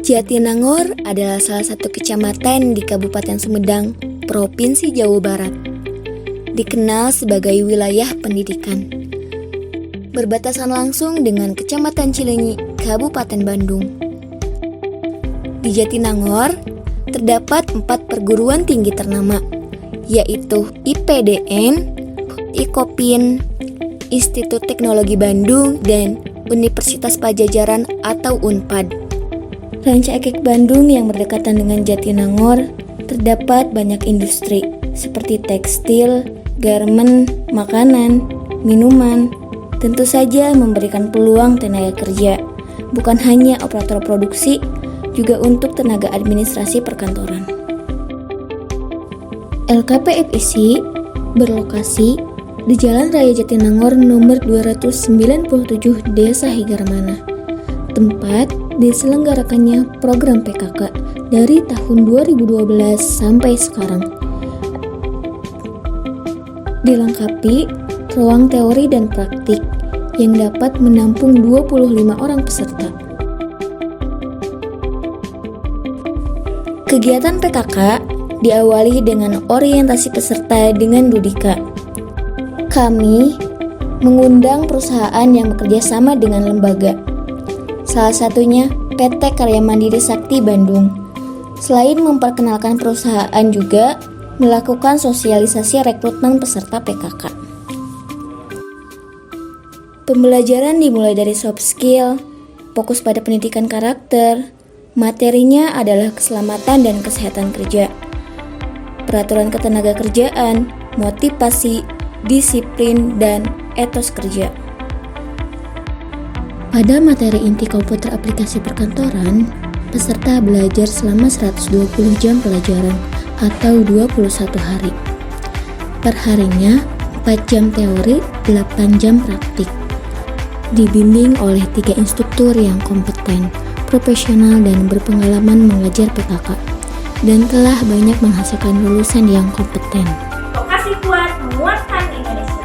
Jatinangor adalah salah satu kecamatan di Kabupaten Sumedang, Provinsi Jawa Barat. Dikenal sebagai wilayah pendidikan. Berbatasan langsung dengan Kecamatan Cileunyi, Kabupaten Bandung. Di Jatinangor terdapat 4 perguruan tinggi ternama, yaitu IPDN, IKOPIN, Institut Teknologi Bandung, dan Universitas Pajajaran atau UNPAD. Rancaekek Bandung yang berdekatan dengan Jatinangor terdapat banyak industri seperti tekstil, garmen, makanan, minuman. Tentu saja memberikan peluang tenaga kerja, bukan hanya operator produksi, juga untuk tenaga administrasi perkantoran. LKP-FIC berlokasi di Jalan Raya Jatinangor nomor 297 Desa Higarmana, tempat diselenggarakannya program PKK dari tahun 2012 sampai sekarang. Dilengkapi ruang teori dan praktik yang dapat menampung 25 orang peserta. Kegiatan PKK diawali dengan orientasi peserta dengan Dudika. Kami mengundang perusahaan yang bekerja sama dengan lembaga. Salah satunya PT Karya Mandiri Sakti Bandung. Selain memperkenalkan perusahaan juga melakukan sosialisasi rekrutmen peserta PKK. Pembelajaran dimulai dari soft skill, fokus pada pendidikan karakter. Materinya adalah keselamatan dan kesehatan kerja, peraturan ketenaga kerjaan, motivasi, disiplin, dan etos kerja. Pada materi inti komputer aplikasi perkantoran, peserta belajar selama 120 jam pelajaran atau 21 hari. Perharinya 4 jam teori, 8 jam praktik. Dibimbing oleh 3 instruktur yang kompeten, profesional, dan berpengalaman mengajar PKK, dan telah banyak menghasilkan lulusan yang kompeten. Lokasi kuat menguatkan Indonesia.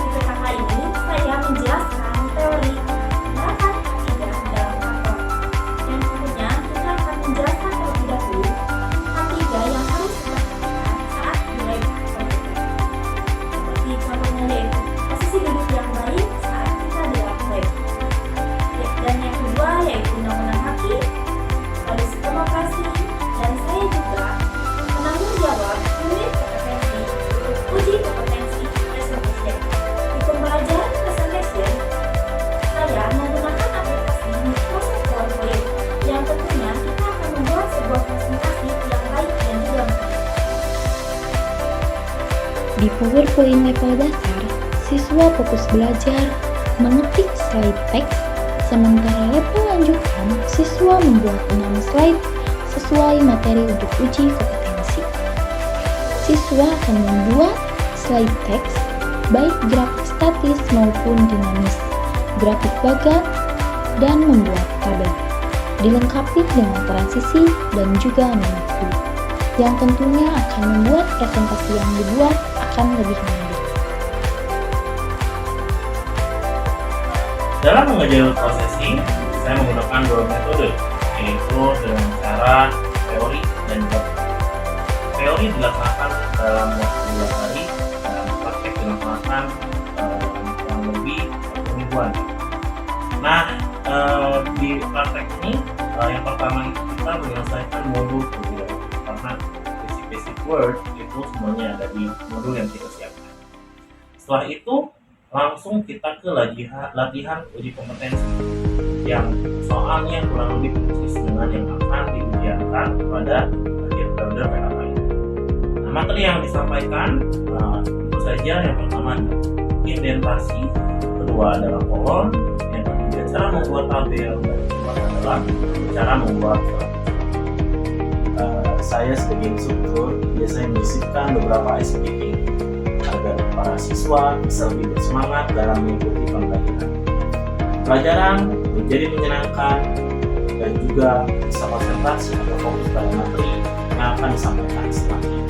Di PKK ini saya menjelaskan teori penerapan akidah dalam kantor. Yang tentunya kita akan menjelaskan terlebih dahulu akidah yang harus dilakukan saat mulai bekerja. Seperti contohnya yaitu posisi duduk yang baik saat kita di dalam proyek. Dan yang kedua yaitu undang-undang hakim, lalu demokrasi, dan saya juga menanggung jawab unit kompetensi uji kompetensi presentation. Di pembelajaran presentation, saya menggunakan aplikasi Microsoft PowerPoint yang tentunya kita akan membuat sebuah presentasi yang baik dan juga menarik. Di PowerPoint level dasar, siswa fokus belajar mengetik slide teks, sementara level lanjutan, siswa membuat 6 slide sesuai materi untuk uji kompetensi. Siswa akan membuat slide teks, baik grafik statis maupun dinamis, grafik bagan, dan membuat tabel. Dilengkapi dengan transisi dan juga animasi, yang tentunya akan membuat presentasi yang dibuat akan lebih menarik. Dalam mengajar processing, saya menggunakan 2 metode, yaitu dengan cara teori dan praktik. Teori dilaksanakan dalam waktu 2 hari, dan praktik dilaksanakan kurang lebih 1 mingguan. Nah, di praktek ini, yang pertama itu kita menyelesaikan modul terlebih dahulu, karena basic word itu semuanya ada di modul yang kita siapkan. Setelah itu, langsung kita ke latihan uji kompetensi yang soalnya kurang lebih persis dengan yang akan diujikan pada akhir periode PKK ini. Nah, materi yang disampaikan tentu saja yang pertama adalah indentasi, kedua adalah kolom, yang ketiga cara membuat tabel, dan keempat adalah cara membuat surat. Saya sebagai instruktur biasanya menyisipkan beberapa ice breaking agar para siswa bisa lebih bersemangat dalam mengikuti pembelajaran. Pelajaran menjadi menyenangkan dan juga bisa konsentrasi atau fokus pada materi yang akan disampaikan setelahnya.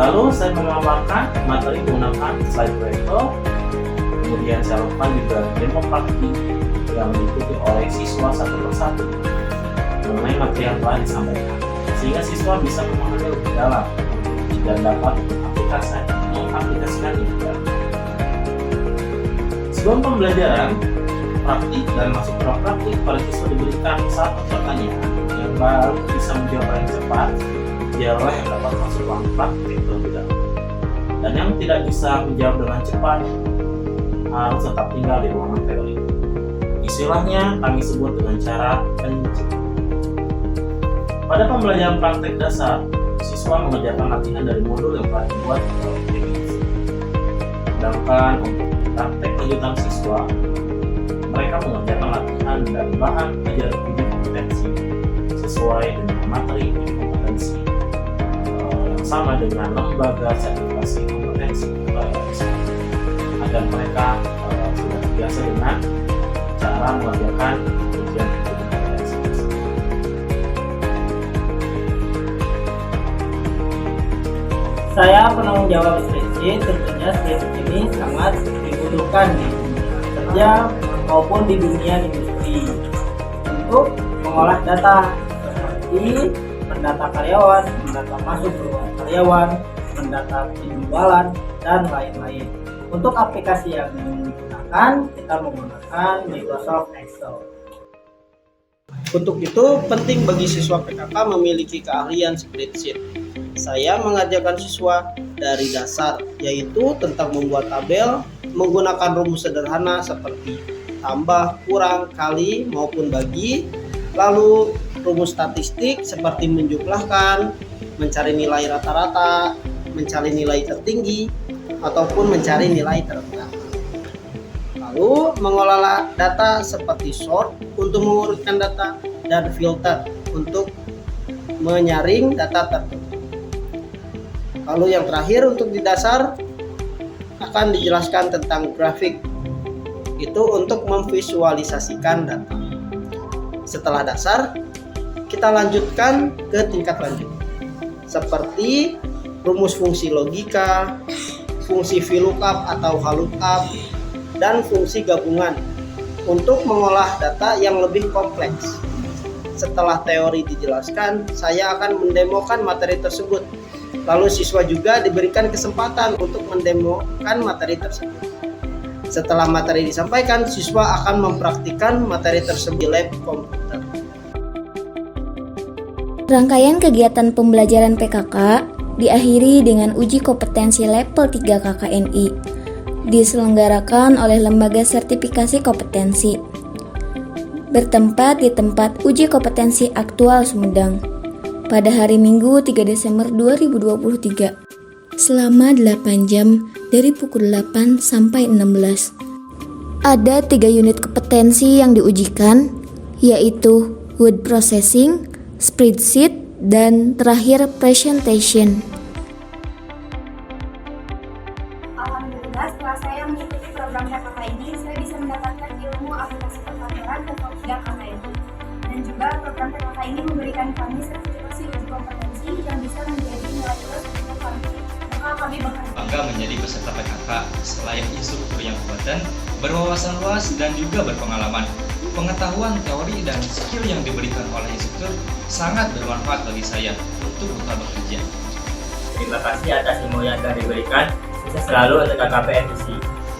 Lalu saya memaparkan materi menggunakan slide proyektor, kemudian saya lakukan juga demo praktik yang diikuti oleh siswa satu persatu. mengenai materi yang telah disampaikan, sehingga siswa bisa memahami lebih dalam dan dapat mengaplikasikan juga. Sebelum pembelajaran praktik dan masuk ke ruang praktik, para siswa diberikan satu pertanyaan yang baru bisa menjawab dengan cepat. Dialah yang dapat masuk ruang praktik terlebih dahulu. Dan yang tidak bisa menjawab dengan cepat harus tetap tinggal di ruangan teori. Istilahnya kami sebut dengan cara pencet. Pada pembelajaran praktek dasar, siswa mengerjakan latihan dari modul yang telah dibuat oleh tim. Sedangkan untuk praktek lanjutan siswa, mereka mengerjakan latihan dan bahan ajar uji kompetensi sesuai dengan materi uji kompetensi yang sama dengan lembaga sertifikasi kompetensi agar mereka sudah biasa dengan cara mengerjakan ujian kompetensi. Saya penanggung jawab skripsi, tentunya skripsi ini sangat dibutuhkan di dunia kerja maupun di dunia industri untuk mengolah data seperti mendata karyawan, mendata masuk ruang karyawan, mendata penjualan, dan lain-lain. Untuk aplikasi yang digunakan, kita menggunakan Microsoft Excel. Untuk itu, penting bagi siswa PKK memiliki keahlian spreadsheet. Saya mengajarkan siswa dari dasar, yaitu tentang membuat tabel, menggunakan rumus sederhana seperti tambah, kurang, kali, maupun bagi, lalu rumus statistik seperti menjumlahkan, mencari nilai rata-rata, mencari nilai tertinggi, ataupun mencari nilai terendah. Lalu mengolah data seperti sort untuk mengurutkan data dan filter untuk menyaring data tertentu. Lalu yang terakhir untuk di dasar akan dijelaskan tentang grafik, itu untuk memvisualisasikan data. Setelah dasar, kita lanjutkan ke tingkat lanjut seperti rumus fungsi logika, fungsi VLOOKUP atau HLOOKUP, dan fungsi gabungan untuk mengolah data yang lebih kompleks. Setelah teori dijelaskan, saya akan mendemokan materi tersebut. Lalu siswa juga diberikan kesempatan untuk mendemokan materi tersebut. Setelah materi disampaikan, siswa akan mempraktikkan materi tersebut di lab komputer. Rangkaian kegiatan pembelajaran PKK diakhiri dengan uji kompetensi level 3 KKNI, diselenggarakan oleh Lembaga Sertifikasi Kompetensi, bertempat di tempat uji kompetensi aktual Sumedang, pada hari Minggu 3 Desember 2023 selama 8 jam dari pukul 8 sampai 16. Ada 3 unit kompetensi yang diujikan, yaitu word processing, spreadsheet, dan terakhir presentation. Alhamdulillah, setelah saya mengikuti program PKK ini, saya bisa mendapatkan ilmu aplikasi perkantoran dan tiga KKN. Dan juga program PKK ini memberikan kami sertifikasi uji kompetensi yang bisa menjadi nilai plus untuk kami bekerja. Bangga menjadi peserta PKK selain instruktur yang kompeten, berwawasan luas dan juga berpengalaman. Pengetahuan teori dan skill yang diberikan oleh instruktur sangat bermanfaat bagi saya untuk bekal bekerja. Terima kasih atas ilmu yang telah diberikan. Sukses selalu untuk KKP FIC.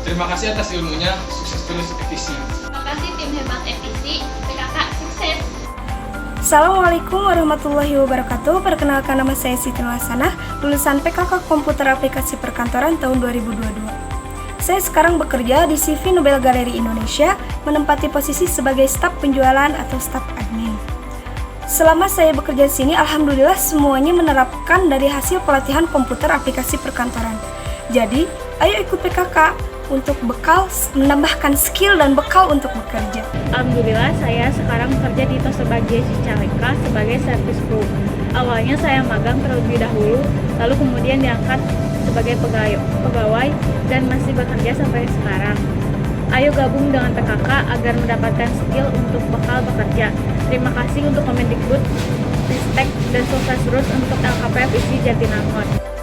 Terima kasih atas ilmunya, sukses terus FIC. Terima kasih tim hebat FIC, PKK sukses. Assalamualaikum warahmatullahi wabarakatuh. Perkenalkan, nama saya Siti Nurhasanah, lulusan PKK Komputer Aplikasi Perkantoran tahun 2022. Saya sekarang bekerja di CV Nobel Galeri Indonesia, menempati posisi sebagai staf penjualan atau staf admin. Selama saya bekerja di sini, alhamdulillah semuanya menerapkan dari hasil pelatihan komputer aplikasi perkantoran. Jadi, ayo ikut PKK untuk bekal, menambahkan skill dan bekal untuk bekerja. Alhamdulillah, saya sekarang bekerja di Tosobagai Cicalengka sebagai service crew. Awalnya saya magang terlebih dahulu, lalu kemudian diangkat sebagai pegawai dan masih bekerja sampai sekarang. Ayo gabung dengan PKK agar mendapatkan skill untuk bekal bekerja. Terima kasih untuk Kemendikbud, Ristek, dan sukses terus untuk LKP FIC Jatinangor.